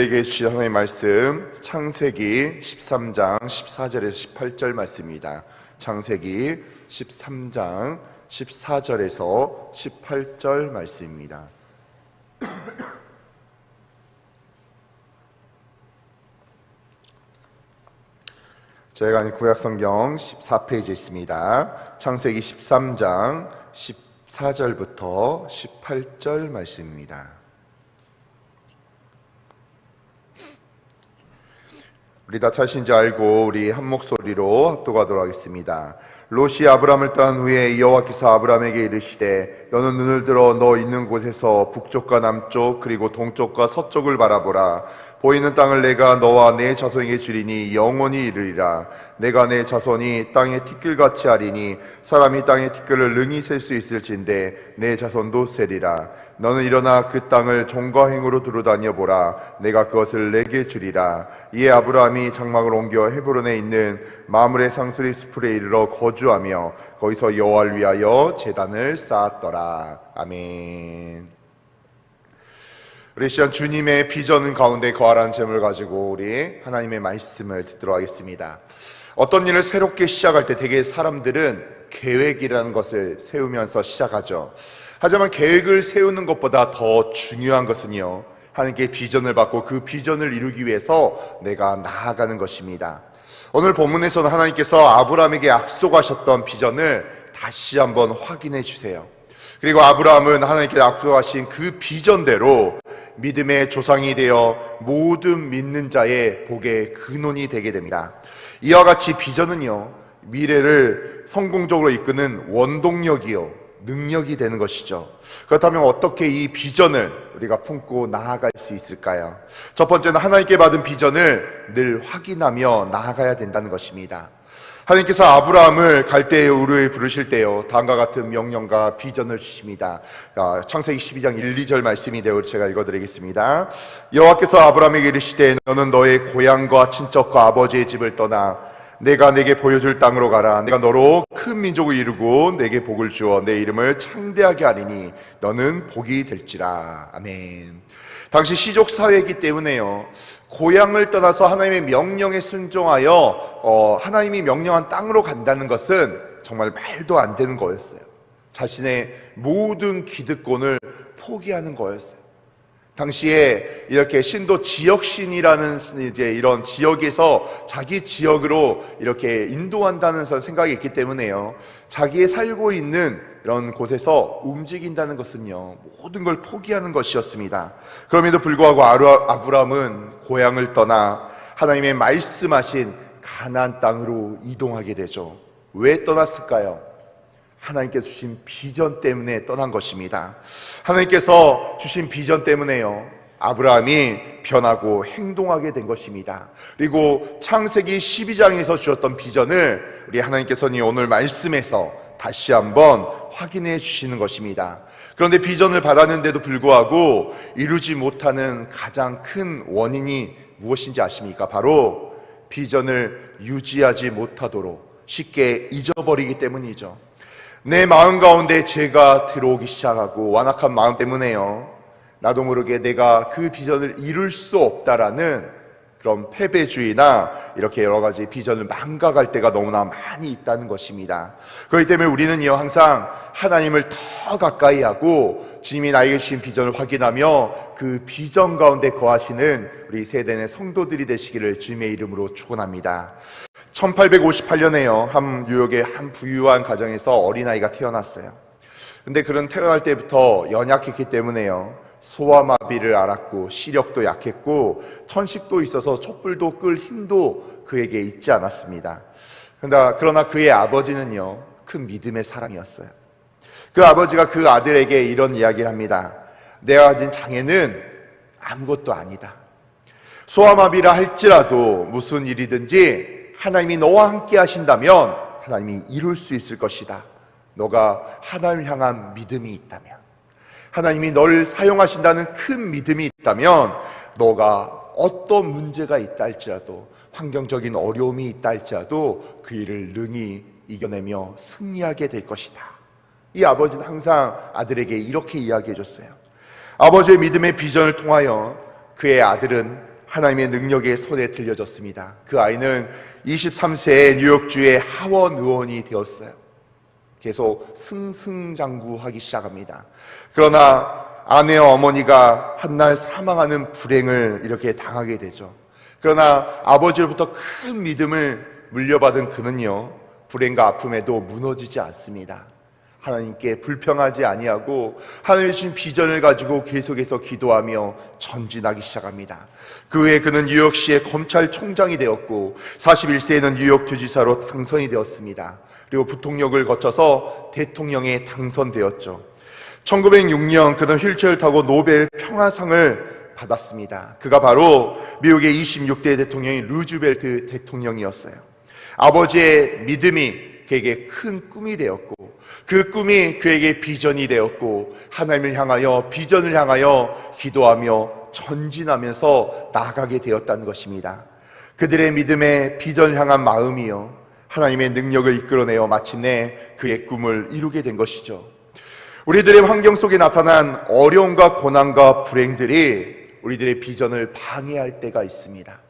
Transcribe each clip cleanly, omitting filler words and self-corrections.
우리에게 주신 하나님의 말씀 창세기 13장 14절에서 18절 말씀입니다. 창세기 13장 14절에서 18절 말씀입니다. 저희가 아는 구약성경 14페이지에 있습니다. 창세기 13장 14절부터 18절 말씀입니다. 우리 다 차신지 알고 우리 한 목소리로 합독하도록 하겠습니다. 롯이 아브람을 떠난 후에 여호와께서 아브람에게 이르시되 너는 눈을 들어 너 있는 곳에서 북쪽과 남쪽 그리고 동쪽과 서쪽을 바라보라. 보이는 땅을 내가 너와 내 자손에게 주리니 영원히 이르리라. 내가 내 자손이 땅의 티끌같이 하리니 사람이 땅의 티끌을 능히 셀 수 있을진데 내 자손도 세리라. 너는 일어나 그 땅을 종과 행으로 두루다녀 보라. 내가 그것을 내게 주리라. 이에 아브라함이 장막을 옮겨 헤브론에 있는 마므레 상스리 스풀에 이르러 거주하며 거기서 여호와를 위하여 제단을 쌓았더라. 아멘. 우리 시간 주님의 비전 가운데 거하라는 제목을 가지고 우리 하나님의 말씀을 듣도록 하겠습니다. 어떤 일을 새롭게 시작할 때 대개 사람들은 계획이라는 것을 세우면서 시작하죠. 하지만 계획을 세우는 것보다 더 중요한 것은요, 하나님께 비전을 받고 그 비전을 이루기 위해서 내가 나아가는 것입니다. 오늘 본문에서는 하나님께서 아브라함에게 약속하셨던 비전을 다시 한번 확인해 주세요. 그리고 아브라함은 하나님께 약속하신 그 비전대로 믿음의 조상이 되어 모든 믿는 자의 복의 근원이 되게 됩니다. 이와 같이 비전은요, 미래를 성공적으로 이끄는 원동력이요, 능력이 되는 것이죠. 그렇다면 어떻게 이 비전을 우리가 품고 나아갈 수 있을까요? 첫 번째는 하나님께 받은 비전을 늘 확인하며 나아가야 된다는 것입니다. 하나님께서 아브라함을 갈대의 우르에 부르실 때요, 다음과 같은 명령과 비전을 주십니다. 창세기 12장 1, 2절 말씀이 되어 제가 읽어드리겠습니다. 여호와께서 아브라함에게 이르시되 너는 너의 고향과 친척과 아버지의 집을 떠나 내가 내게 보여줄 땅으로 가라. 내가 너로 큰 민족을 이루고 내게 복을 주어 내 이름을 창대하게 하리니 너는 복이 될지라. 아멘. 당시 시족 사회이기 때문에요, 고향을 떠나서 하나님의 명령에 순종하여 하나님이 명령한 땅으로 간다는 것은 정말 말도 안 되는 거였어요. 자신의 모든 기득권을 포기하는 거였어요. 당시에 이렇게 신도 지역신이라는 이제 이런 지역에서 자기 지역으로 이렇게 인도한다는 생각이 있기 때문에요, 자기의 살고 있는 이런 곳에서 움직인다는 것은요, 모든 걸 포기하는 것이었습니다. 그럼에도 불구하고 아브라함은 고향을 떠나 하나님의 말씀하신 가나안 땅으로 이동하게 되죠. 왜 떠났을까요? 하나님께서 주신 비전 때문에 떠난 것입니다. 하나님께서 주신 비전 때문에요, 아브라함이 변하고 행동하게 된 것입니다. 그리고 창세기 12장에서 주셨던 비전을 우리 하나님께서는 오늘 말씀에서 다시 한번 확인해 주시는 것입니다. 그런데 비전을 받았는데도 불구하고 이루지 못하는 가장 큰 원인이 무엇인지 아십니까? 바로 비전을 유지하지 못하도록 쉽게 잊어버리기 때문이죠. 내 마음 가운데 죄가 들어오기 시작하고 완악한 마음 때문에요, 나도 모르게 내가 그 비전을 이룰 수 없다라는 그런 패배주의나 이렇게 여러 가지 비전을 망각할 때가 너무나 많이 있다는 것입니다. 그렇기 때문에 우리는요, 항상 하나님을 더 가까이 하고 주님이 나에게 주신 비전을 확인하며 그 비전 가운데 거하시는 우리 세대의 성도들이 되시기를 주님의 이름으로 축원합니다. 1858년에요, 한 뉴욕의 한 부유한 가정에서 어린아이가 태어났어요. 근데 그런 태어날 때부터 연약했기 때문에요, 소아마비를 앓았고 시력도 약했고 천식도 있어서 촛불도 끌 힘도 그에게 있지 않았습니다. 그러나 그의 아버지는요, 큰 믿음의 사람이었어요. 그 아버지가 그 아들에게 이런 이야기를 합니다. 내가 가진 장애는 아무것도 아니다. 소아마비라 할지라도 무슨 일이든지 하나님이 너와 함께 하신다면 하나님이 이룰 수 있을 것이다. 너가 하나님을 향한 믿음이 있다면, 하나님이 너를 사용하신다는 큰 믿음이 있다면, 너가 어떤 문제가 있다 할지라도, 환경적인 어려움이 있다 할지라도 그 일을 능히 이겨내며 승리하게 될 것이다. 이 아버지는 항상 아들에게 이렇게 이야기해 줬어요. 아버지의 믿음의 비전을 통하여 그의 아들은 하나님의 능력의 손에 들려졌습니다. 그 아이는 23세에 뉴욕주의 하원 의원이 되었어요. 계속 승승장구하기 시작합니다. 그러나 아내와 어머니가 한날 사망하는 불행을 이렇게 당하게 되죠. 그러나 아버지로부터 큰 믿음을 물려받은 그는요, 불행과 아픔에도 무너지지 않습니다. 하나님께 불평하지 아니하고 하나님의 주신 비전을 가지고 계속해서 기도하며 전진하기 시작합니다. 그 후에 그는 뉴욕시의 검찰총장이 되었고 41세에는 뉴욕 주지사로 당선이 되었습니다. 그리고 부통령을 거쳐서 대통령에 당선되었죠. 1906년 그는 휠체어를 타고 노벨 평화상을 받았습니다. 그가 바로 미국의 26대 대통령인 루즈벨트 대통령이었어요. 아버지의 믿음이 그에게 큰 꿈이 되었고 그 꿈이 그에게 비전이 되었고 하나님을 향하여 비전을 향하여 기도하며 전진하면서 나아가게 되었다는 것입니다. 그들의 믿음의 비전을 향한 마음이요, 하나님의 능력을 이끌어내어 마침내 그의 꿈을 이루게 된 것이죠. 우리들의 환경 속에 나타난 어려움과 고난과 불행들이 우리들의 비전을 방해할 때가 있습니다.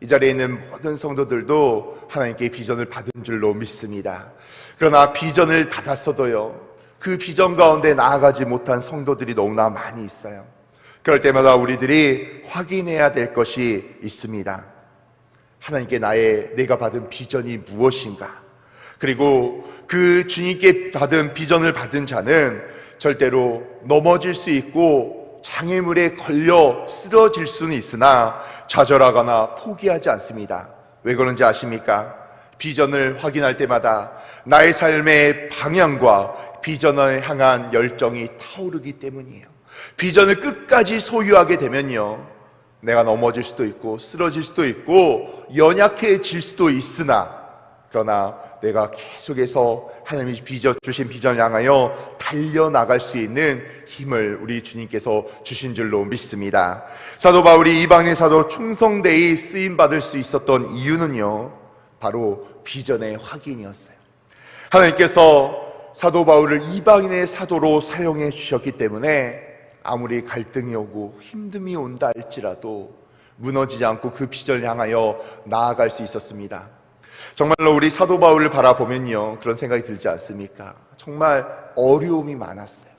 이 자리에 있는 모든 성도들도 하나님께 비전을 받은 줄로 믿습니다. 그러나 비전을 받았어도요, 그 비전 가운데 나아가지 못한 성도들이 너무나 많이 있어요. 그럴 때마다 우리들이 확인해야 될 것이 있습니다. 하나님께 내가 받은 비전이 무엇인가? 그리고 그 주님께 받은 비전을 받은 자는 절대로 넘어질 수 있고 장애물에 걸려 쓰러질 수는 있으나 좌절하거나 포기하지 않습니다. 왜 그런지 아십니까? 비전을 확인할 때마다 나의 삶의 방향과 비전을 향한 열정이 타오르기 때문이에요. 비전을 끝까지 소유하게 되면요, 내가 넘어질 수도 있고 쓰러질 수도 있고 연약해질 수도 있으나, 그러나 내가 계속해서 하나님이 주신 비전을 향하여 달려나갈 수 있는 힘을 우리 주님께서 주신 줄로 믿습니다. 사도 바울이 이방인의 사도로 충성되이 쓰임받을 수 있었던 이유는요, 바로 비전의 확인이었어요. 하나님께서 사도 바울을 이방인의 사도로 사용해 주셨기 때문에 아무리 갈등이 오고 힘듦이 온다 할지라도 무너지지 않고 그 비전을 향하여 나아갈 수 있었습니다. 정말로 우리 사도 바울을 바라보면요, 그런 생각이 들지 않습니까? 정말 어려움이 많았어요.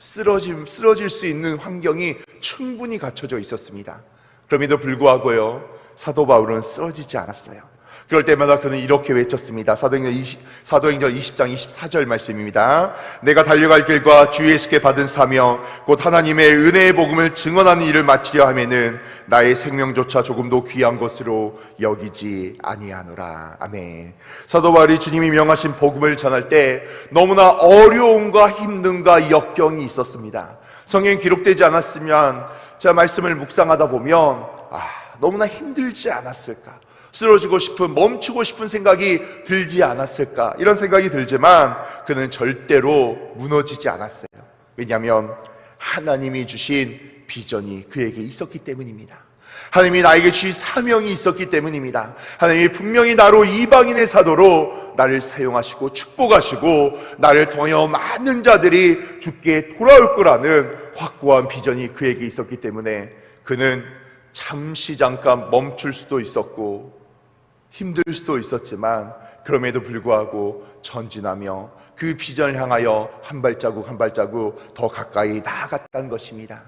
쓰러질 수 있는 환경이 충분히 갖춰져 있었습니다. 그럼에도 불구하고요, 사도 바울은 쓰러지지 않았어요. 그럴 때마다 그는 이렇게 외쳤습니다. 사도행전 20장 24절 말씀입니다. 내가 달려갈 길과 주 예수께 받은 사명 곧 하나님의 은혜의 복음을 증언하는 일을 마치려 하면은 나의 생명조차 조금도 귀한 것으로 여기지 아니하노라. 아멘. 사도 바울이 주님이 명하신 복음을 전할 때 너무나 어려움과 힘듦과 역경이 있었습니다. 성경에 기록되지 않았으면 제가 말씀을 묵상하다 보면 너무나 힘들지 않았을까, 쓰러지고 싶은, 멈추고 싶은 생각이 들지 않았을까, 이런 생각이 들지만 그는 절대로 무너지지 않았어요. 왜냐하면 하나님이 주신 비전이 그에게 있었기 때문입니다. 하나님이 나에게 주신 사명이 있었기 때문입니다. 하나님이 분명히 나로 이방인의 사도로 나를 사용하시고 축복하시고 나를 통하여 많은 자들이 주께 돌아올 거라는 확고한 비전이 그에게 있었기 때문에 그는 잠시 잠깐 멈출 수도 있었고 힘들 수도 있었지만 그럼에도 불구하고 전진하며 그 비전을 향하여 한 발자국 한 발자국 더 가까이 나아갔다는 것입니다.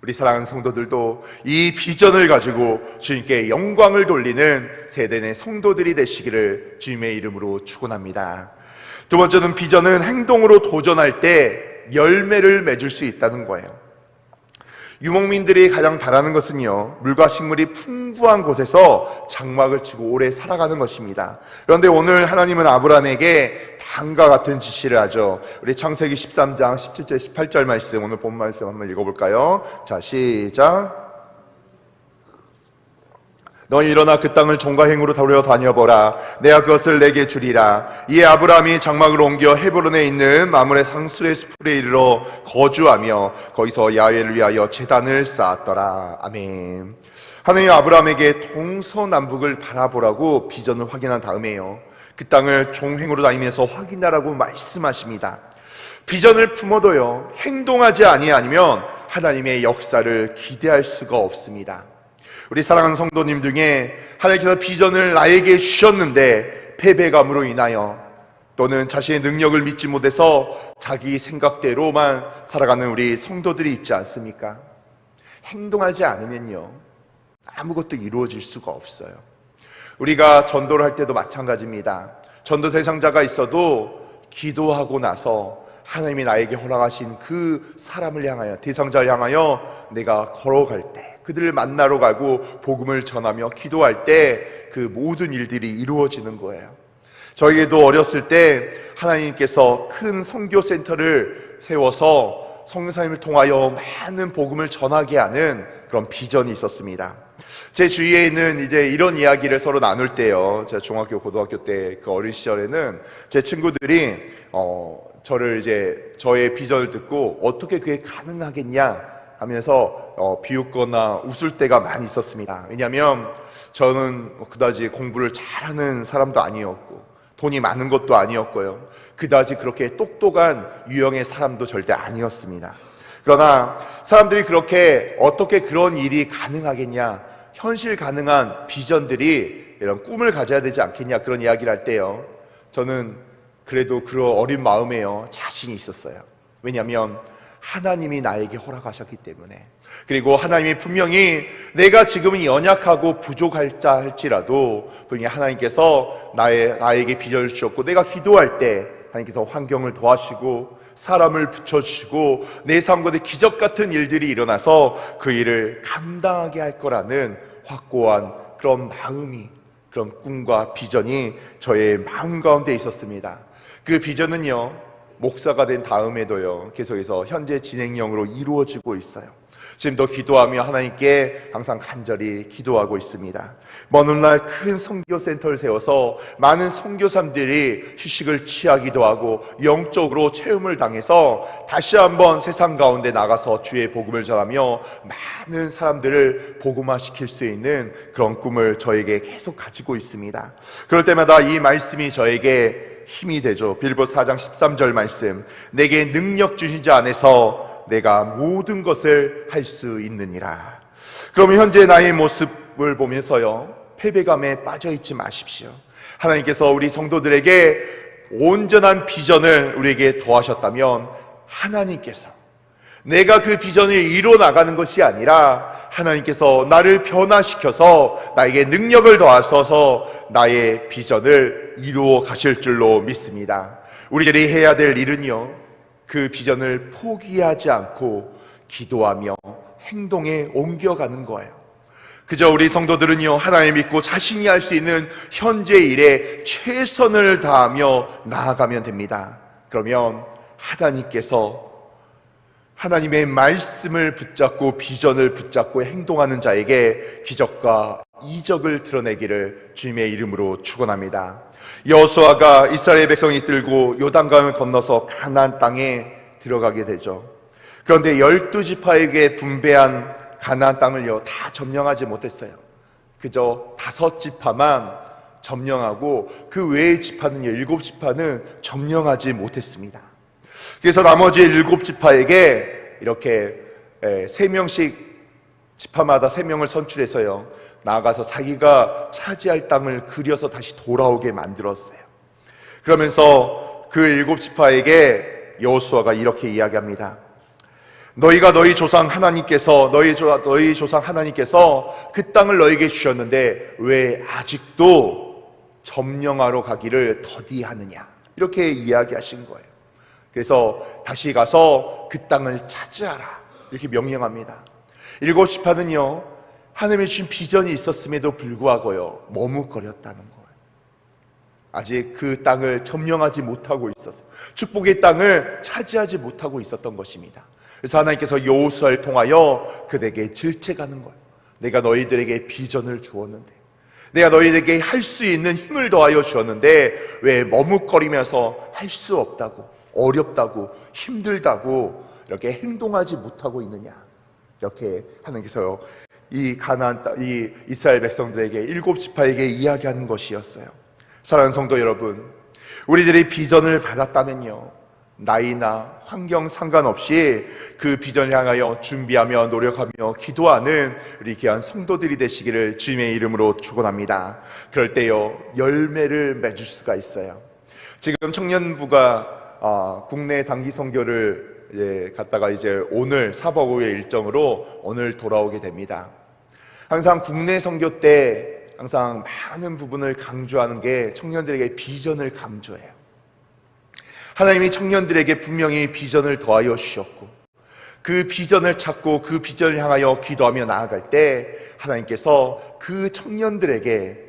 우리 사랑하는 성도들도 이 비전을 가지고 주님께 영광을 돌리는 세대의 성도들이 되시기를 주님의 이름으로 축원합니다. 두 번째는 비전은 행동으로 도전할 때 열매를 맺을 수 있다는 거예요. 유목민들이 가장 바라는 것은요, 물과 식물이 풍부한 곳에서 장막을 치고 오래 살아가는 것입니다. 그런데 오늘 하나님은 아브라함에게 다음과 같은 지시를 하죠. 우리 창세기 13장 17절 18절 말씀, 오늘 본 말씀 한번 읽어볼까요? 자, 시작. 너희 일어나 그 땅을 종과 행으로 다녀보라. 내가 그것을 내게 주리라. 이에 아브라함이 장막을 옮겨 헤브론에 있는 마므레 상수의 숲에 이르러 거주하며 거기서 야훼를 위하여 제단을 쌓았더라. 아멘. 하나님 아브라함에게 동서남북을 바라보라고 비전을 확인한 다음에요, 그 땅을 종행으로 다니면서 확인하라고 말씀하십니다. 비전을 품어도요, 행동하지 아니하면 하나님의 역사를 기대할 수가 없습니다. 우리 사랑하는 성도님 중에 하나님께서 비전을 나에게 주셨는데 패배감으로 인하여 또는 자신의 능력을 믿지 못해서 자기 생각대로만 살아가는 우리 성도들이 있지 않습니까? 행동하지 않으면요, 아무것도 이루어질 수가 없어요. 우리가 전도를 할 때도 마찬가지입니다. 전도 대상자가 있어도 기도하고 나서 하나님이 나에게 허락하신 그 사람을 향하여, 대상자를 향하여 내가 걸어갈 때, 그들을 만나러 가고 복음을 전하며 기도할 때 그 모든 일들이 이루어지는 거예요. 저에게도 어렸을 때 하나님께서 큰 선교센터를 세워서 선교사님을 통하여 많은 복음을 전하게 하는 그런 비전이 있었습니다. 제 주위에 있는 이제 이런 이야기를 서로 나눌 때요, 제가 중학교, 고등학교 때 그 어린 시절에는 제 친구들이 저를 이제 저의 비전을 듣고 어떻게 그게 가능하겠냐 하면서 비웃거나 웃을 때가 많이 있었습니다. 왜냐하면 저는 그다지 공부를 잘하는 사람도 아니었고 돈이 많은 것도 아니었고요, 그다지 그렇게 똑똑한 유형의 사람도 절대 아니었습니다. 그러나 사람들이 그렇게 어떻게 그런 일이 가능하겠냐, 현실 가능한 비전들이 이런 꿈을 가져야 되지 않겠냐, 그런 이야기를 할 때요, 저는 그래도 그런 어린 마음에요 자신이 있었어요. 왜냐하면 하나님이 나에게 허락하셨기 때문에, 그리고 하나님이 분명히 내가 지금은 연약하고 부족할자 할지라도 분명히 하나님께서 나에게 비전을 주셨고, 내가 기도할 때 하나님께서 환경을 도와주시고 사람을 붙여주시고 내 삶 가운데 기적 같은 일들이 일어나서 그 일을 감당하게 할 거라는 확고한 그런 마음이, 그런 꿈과 비전이 저의 마음 가운데 있었습니다. 그 비전은요, 목사가 된 다음에도요 계속해서 현재 진행형으로 이루어지고 있어요. 지금도 기도하며 하나님께 항상 간절히 기도하고 있습니다. 먼 훗날 큰 선교센터를 세워서 많은 선교사님들이 휴식을 취하기도 하고 영적으로 체험을 당해서 다시 한번 세상 가운데 나가서 주의 복음을 전하며 많은 사람들을 복음화시킬 수 있는 그런 꿈을 저에게 계속 가지고 있습니다. 그럴 때마다 이 말씀이 저에게 힘이 되죠. 빌보드 4장 13절 말씀, 내게 능력 주신 자 안에서 내가 모든 것을 할 수 있느니라. 그러면 현재 나의 모습을 보면서요, 패배감에 빠져있지 마십시오. 하나님께서 우리 성도들에게 온전한 비전을 우리에게 더하셨다면 하나님께서, 내가 그 비전을 이뤄나가는 것이 아니라 하나님께서 나를 변화시켜서 나에게 능력을 더하셔서 나의 비전을 이루어 가실 줄로 믿습니다. 우리들이 해야 될 일은요, 그 비전을 포기하지 않고 기도하며 행동에 옮겨가는 거예요. 그저 우리 성도들은요, 하나님 믿고 자신이 할 수 있는 현재 일에 최선을 다하며 나아가면 됩니다. 그러면 하나님께서 하나님의 말씀을 붙잡고 비전을 붙잡고 행동하는 자에게 기적과 이적을 드러내기를 주님의 이름으로 축원합니다. 여호수아가 이스라엘 백성이 들고 요단강을 건너서 가나안 땅에 들어가게 되죠. 그런데 12지파에게 분배한 가나안 땅을요 다 점령하지 못했어요. 그저 5지파만 점령하고 그 외의 지파는요 7지파는 점령하지 못했습니다. 그래서 나머지 7지파에게 이렇게 3명씩 지파마다 3명을 선출해서요 나아가서 자기가 차지할 땅을 그려서 다시 돌아오게 만들었어요. 그러면서 그 7지파에게 여호수아가 이렇게 이야기합니다. 너희가 너희 조상 하나님께서 그 땅을 너희에게 주셨는데 왜 아직도 점령하러 가기를 더디하느냐, 이렇게 이야기하신 거예요. 그래서 다시 가서 그 땅을 차지하라, 이렇게 명령합니다. 7지파는요 하나님의 주신 비전이 있었음에도 불구하고요 머뭇거렸다는 거예요. 아직 그 땅을 점령하지 못하고 있었어요. 축복의 땅을 차지하지 못하고 있었던 것입니다. 그래서 하나님께서 여호수아를 통하여 그들에게 질책하는 거예요. 내가 너희들에게 비전을 주었는데, 내가 너희들에게 할 수 있는 힘을 더하여 주었는데 왜 머뭇거리면서 할 수 없다고, 어렵다고, 힘들다고 이렇게 행동하지 못하고 있느냐, 이렇게 하나님께서 이 가나안 땅, 이 이스라엘 백성들에게 7지파에게 이야기하는 것이었어요. 사랑하는 성도 여러분, 우리들이 비전을 받았다면요 나이나 환경 상관없이 그 비전을 향하여 준비하며 노력하며 기도하는 우리 귀한 성도들이 되시기를 주님의 이름으로 축원합니다. 그럴 때요 열매를 맺을 수가 있어요. 지금 청년부가 국내 단기 선교를 갔다가 이제 오늘 4박 5일 일정으로 오늘 돌아오게 됩니다. 항상 국내 선교 때 항상 많은 부분을 강조하는 게 청년들에게 비전을 강조해요. 하나님이 청년들에게 분명히 비전을 더하여 주셨고 그 비전을 찾고 그 비전을 향하여 기도하며 나아갈 때 하나님께서 그 청년들에게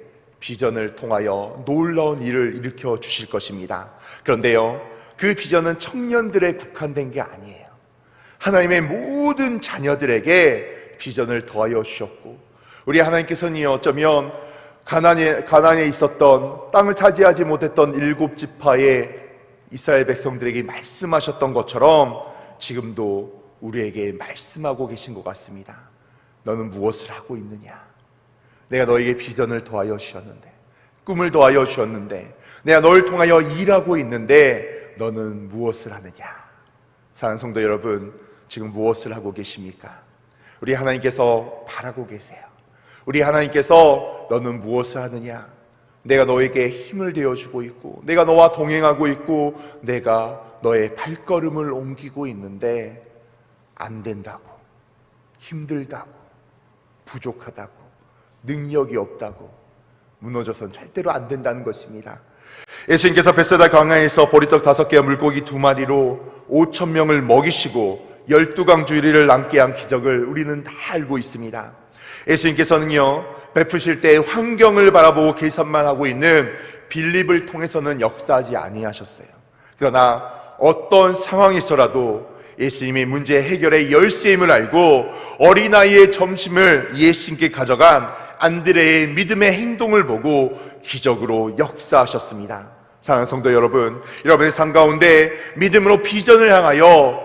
비전을 통하여 놀라운 일을 일으켜 주실 것입니다. 그런데요 그 비전은 청년들에 국한된 게 아니에요. 하나님의 모든 자녀들에게 비전을 더하여 주셨고 우리 하나님께서는 어쩌면 가나안에 있었던 땅을 차지하지 못했던 7지파의 이스라엘 백성들에게 말씀하셨던 것처럼 지금도 우리에게 말씀하고 계신 것 같습니다. 너는 무엇을 하고 있느냐? 내가 너에게 비전을 더하여 주셨는데, 꿈을 더하여 주셨는데, 내가 너를 통하여 일하고 있는데 너는 무엇을 하느냐? 사랑하는 성도 여러분, 지금 무엇을 하고 계십니까? 우리 하나님께서 바라고 계세요. 우리 하나님께서 너는 무엇을 하느냐? 내가 너에게 힘을 되어주고 있고 내가 너와 동행하고 있고 내가 너의 발걸음을 옮기고 있는데 안 된다고, 힘들다고, 부족하다고, 능력이 없다고 무너져선 절대로 안 된다는 것입니다. 예수님께서 벳세다 강가에서 보리떡 5개와 물고기 2마리로 5,000명을 먹이시고 12강 주리를 남게 한 기적을 우리는 다 알고 있습니다. 예수님께서는요 베푸실 때 환경을 바라보고 계산만 하고 있는 빌립을 통해서는 역사하지 아니하셨어요. 그러나 어떤 상황에서라도 예수님이 문제 해결의 열쇠임을 알고 어린아이의 점심을 예수님께 가져간 안드레의 믿음의 행동을 보고 기적으로 역사하셨습니다. 사랑하는 성도 여러분, 여러분의 삶 가운데 믿음으로 비전을 향하여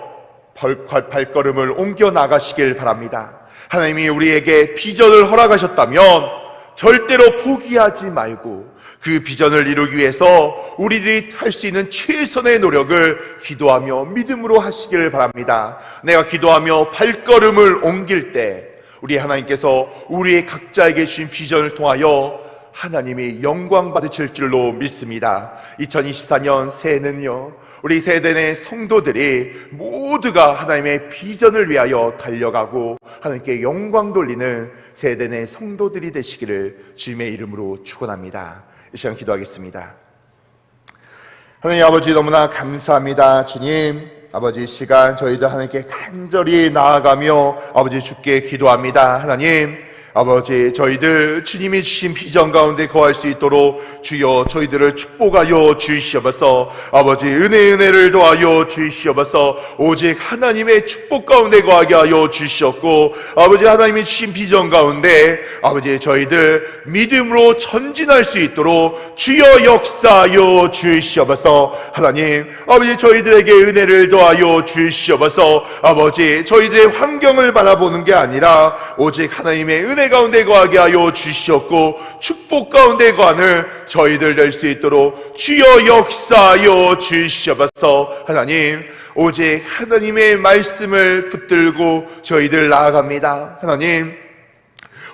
발걸음을 옮겨 나가시길 바랍니다. 하나님이 우리에게 비전을 허락하셨다면 절대로 포기하지 말고 그 비전을 이루기 위해서 우리들이 할 수 있는 최선의 노력을 기도하며 믿음으로 하시길 바랍니다. 내가 기도하며 발걸음을 옮길 때 우리 하나님께서 우리 각자에게 주신 비전을 통하여 하나님이 영광 받으실 줄로 믿습니다. 2024년 새해는요 우리 세대 내 성도들이 모두가 하나님의 비전을 위하여 달려가고 하나님께 영광 돌리는 세대 내 성도들이 되시기를 주님의 이름으로 축원합니다. 이 시간 기도하겠습니다. 하나님 아버지 너무나 감사합니다. 주님 아버지 시간 저희들 하나님께 간절히 나아가며 아버지 주께 기도합니다. 하나님 아버지 저희들 주님이 주신 비전 가운데 거할 수 있도록 주여 저희들을 축복하여 주시옵소서. 아버지 은혜를 더하여 주시옵소서. 오직 하나님의 축복 가운데 거하게 하여 주시옵고 아버지 하나님이 주신 비전 가운데 아버지 저희들 믿음으로 전진할 수 있도록 주여 역사하여 주시옵소서. 하나님 아버지 저희들에게 은혜를 더하여 주시옵소서. 아버지 저희들의 환경을 바라보는 게 아니라 오직 하나님의 은혜 가운데 거하게 하여 주시옵고 축복 가운데 거하는 저희들 될 수 있도록 주여 역사하여 주시옵소서. 하나님 오직 하나님의 말씀을 붙들고 저희들 나아갑니다. 하나님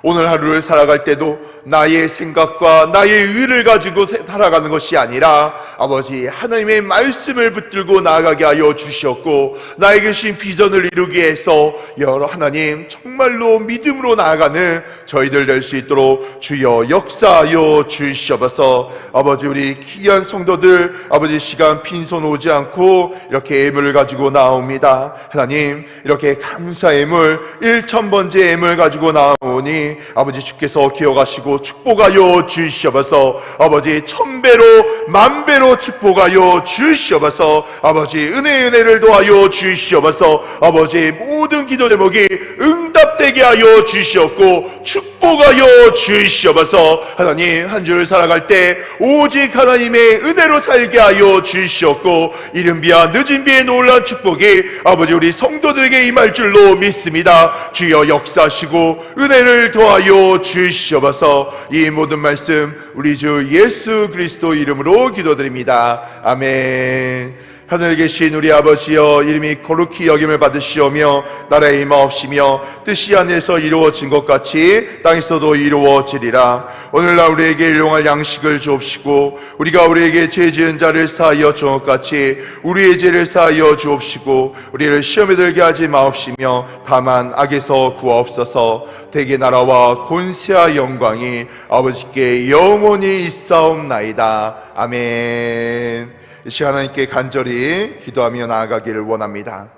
오늘 하루를 살아갈 때도 나의 생각과 나의 의를 가지고 살아가는 것이 아니라 아버지 하나님의 말씀을 붙들고 나아가게 하여 주시옵고 나에게 주신 비전을 이루기 위해서 여러 하나님 정말로 믿음으로 나아가는 저희들 될 수 있도록 주여 역사하여 주시옵소서. 아버지 우리 귀한 성도들 아버지 시간 빈손 오지 않고 이렇게 예물을 가지고 나옵니다. 하나님 이렇게 감사의 예물 1,000번째 예물 가지고 나오니 아버지 주께서 기억하시고 축복하여 주시옵소서. 아버지 1000배로 만배로 축복하여 주시옵소서. 아버지 은혜를 더하여 주시옵소서. 아버지 모든 기도 제목이 응답되게 하여 주시옵고 축복하여 주시옵소서. 하나님 한 주를 살아갈 때 오직 하나님의 은혜로 살게 하여 주시옵고 이른 비와 늦은 비의 놀라운 축복이 아버지 우리 성도들에게 임할 줄로 믿습니다. 주여 역사하시고 은혜를 더하여 주시옵소서. 이 모든 말씀 우리 주 예수 그리스도 이름으로 기도드립니다. 아멘. 하늘에 계신 우리 아버지여, 이름이 거룩히 여김을 받으시오며 나라의 임하옵시며 뜻이 하늘에서 이루어진 것 같이 땅에서도 이루어지리라. 오늘날 우리에게 일용할 양식을 주옵시고 우리가 우리에게 죄 지은 자를 사하여 준 것 같이 우리의 죄를 사하여 주옵시고 우리를 시험에 들게 하지 마옵시며 다만 악에서 구하옵소서. 대개 나라와 권세와 영광이 아버지께 영원히 있사옵나이다. 아멘. 이 시간 하나님께 간절히 기도하며 나아가기를 원합니다.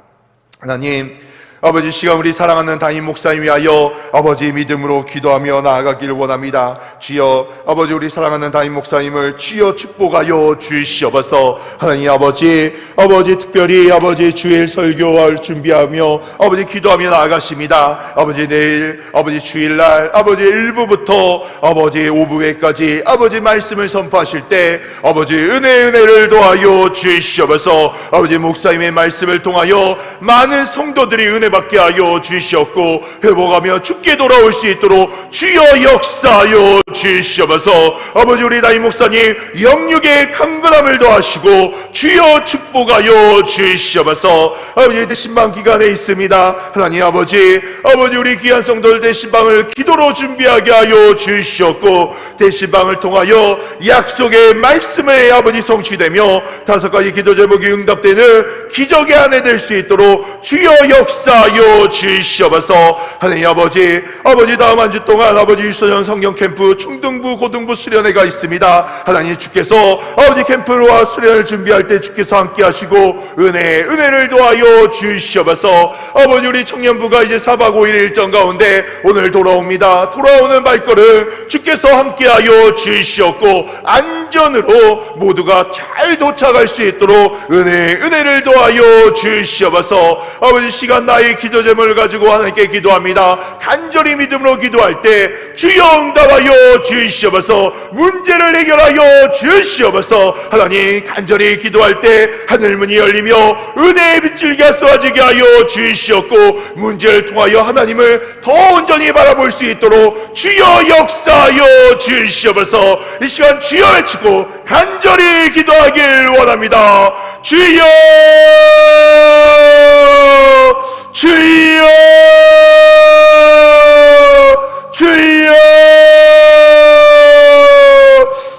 하나님, 아버지, 시간 우리 사랑하는 담임 목사님 위하여 아버지 믿음으로 기도하며 나아가기를 원합니다. 주여, 아버지, 우리 사랑하는 담임 목사님을 주여 축복하여 주시옵소서. 하나님 아버지, 특별히 아버지 주일 설교를 준비하며 아버지 기도하며 나아가십니다. 아버지 내일, 아버지 주일날, 아버지 1부부터 아버지 오후에까지 아버지 말씀을 선포하실 때 아버지 은혜를 더하여 주시옵소서. 아버지 목사님의 말씀을 통하여 많은 성도들이 은혜 받게 하여 주시옵고 회복하며 주께 돌아올 수 있도록 주여 역사하여 주시옵소서. 아버지, 우리 담임 목사님 영육의 강건함을 더하시고 주여 축복하여 주시옵소서. 아버지, 대신방 기간에 있습니다. 하나님 아버지, 우리 귀한 성도들 대신방을 기도로 준비하게 하여 주시옵고 대신방을 통하여 약속의 말씀의 아버지 성취되며 5가지 기도 제목이 응답되는 기적의 한 해 될 수 있도록 주여 역사하여 주시옵소서. 하나님 아버지, 다음 한 주 동안 아버지 일소년 성경 캠프 중등부 고등부 수련회가 있습니다. 하나님 주께서 아버지 캠프와 수련을 준비할 때 주께서 함께 하시고 은혜를 더하여 주시옵소서. 아버지, 우리 청년부가 이제 4박 5일 일정 가운데 오늘 돌아옵니다. 돌아오는 발걸음 주께서 함께하여 주시옵고 안전으로 모두가 잘 도착할 수 있도록 은혜를 더하여 주시옵소서. 아버지, 시간 나의 기도 제목을 가지고 하나님께 기도합니다. 간절히 믿음으로 기도할 때 주여 응답하여 주시옵소서. 문제를 해결하여 주시옵소서. 하나님, 간절히 기도할 때 하늘문이 열리며 은혜의 빛을 쏟아지게 하여 주시옵고 문제를 통하여 하나님을 더 온전히 바라볼 수 있도록 주여 역사하여 주시옵소서. 이 시간 주여 외치고 간절히 기도하길 원합니다. 주여, 주여, 주여.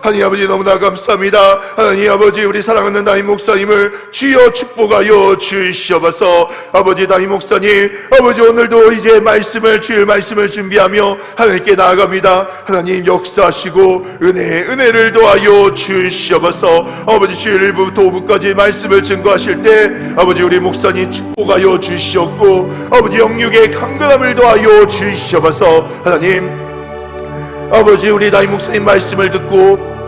하나님 아버지, 너무나 감사합니다. 하나님 아버지, 우리 사랑하는 담임 목사님을 주여 축복하여 주시옵소서. 아버지, 담임 목사님, 오늘도 이제 주일 말씀을 준비하며 하나님께 나아갑니다. 하나님 역사하시고 은혜를 더하여 주시옵소서. 아버지, 주일 1부부터 5부까지 말씀을 증거하실 때 아버지, 우리 목사님 축복하여 주시옵고 아버지 영육의 강건함을 더하여 주시옵소서. 하나님 아버지, 우리 담임 목사님 말씀을 듣고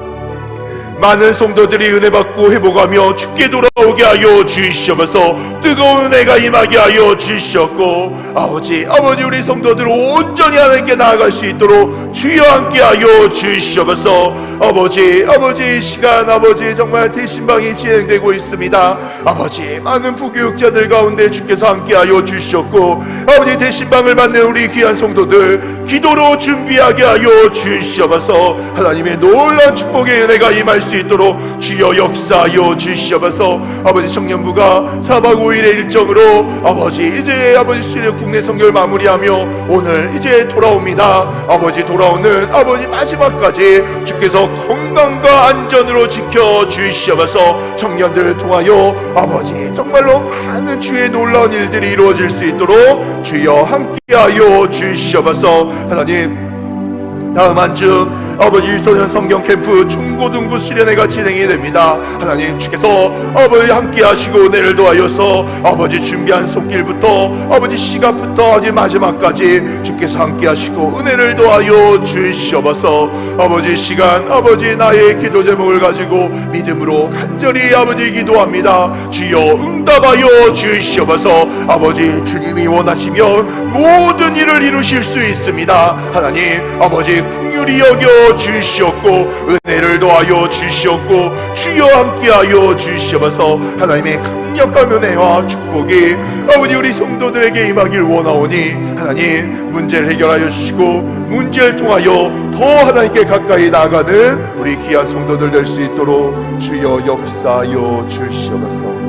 많은 성도들이 은혜 받고 회복하며 주께 돌아오게 하여 주시옵소서. 뜨거운 은혜가 임하게 하여 주시옵고 아버지, 우리 성도들 온전히 하나님께 나아갈 수 있도록 주여 함께 하여 주시옵소서. 아버지, 이 시간 정말 대신방이 진행되고 있습니다. 아버지, 많은 부교육자들 가운데 주께서 함께 하여 주시옵고 아버지, 대신방을 받는 우리 귀한 성도들 기도로 준비하게 하여 주시옵소서. 하나님의 놀라운 축복의 은혜가 임할 수 있도록 주여 역사하여 주시옵소서. 아버지, 청년부가 4박 5일의 일정으로 이제 수련 국내 선교를 마무리하며 오늘 이제 돌아옵니다. 돌아오는 마지막까지 주께서 건강과 안전으로 지켜 주시옵소서. 청년들을 통하여 정말로 많은 주의 놀라운 일들이 이루어질 수 있도록 주여 함께하여 주시옵소서. 하나님, 다음 한 주 일소년 성경 캠프 중고등부 수련회가 진행이 됩니다. 하나님 주께서 함께 하시고 은혜를 더하여서 준비한 손길부터 시간부터 아주 마지막까지 주께서 함께 하시고 은혜를 더하여 주시옵소서. 시간 나의 기도 제목을 가지고 믿음으로 간절히 기도합니다. 주여 응답하여 주시옵소서. 주님이 원하시면 모든 일을 이루실 수 있습니다. 하나님 긍휼히 여겨 주시옵고 은혜를 더하여 주시옵고 주여 함께하여 주시옵소서. 하나님의 강력한 은혜와 축복이 우리 성도들에게 임하길 원하오니 하나님, 문제를 해결하여 주시고 문제를 통하여 더 하나님께 가까이 나아가는 우리 귀한 성도들 될 수 있도록 주여 역사하여 주시옵소서.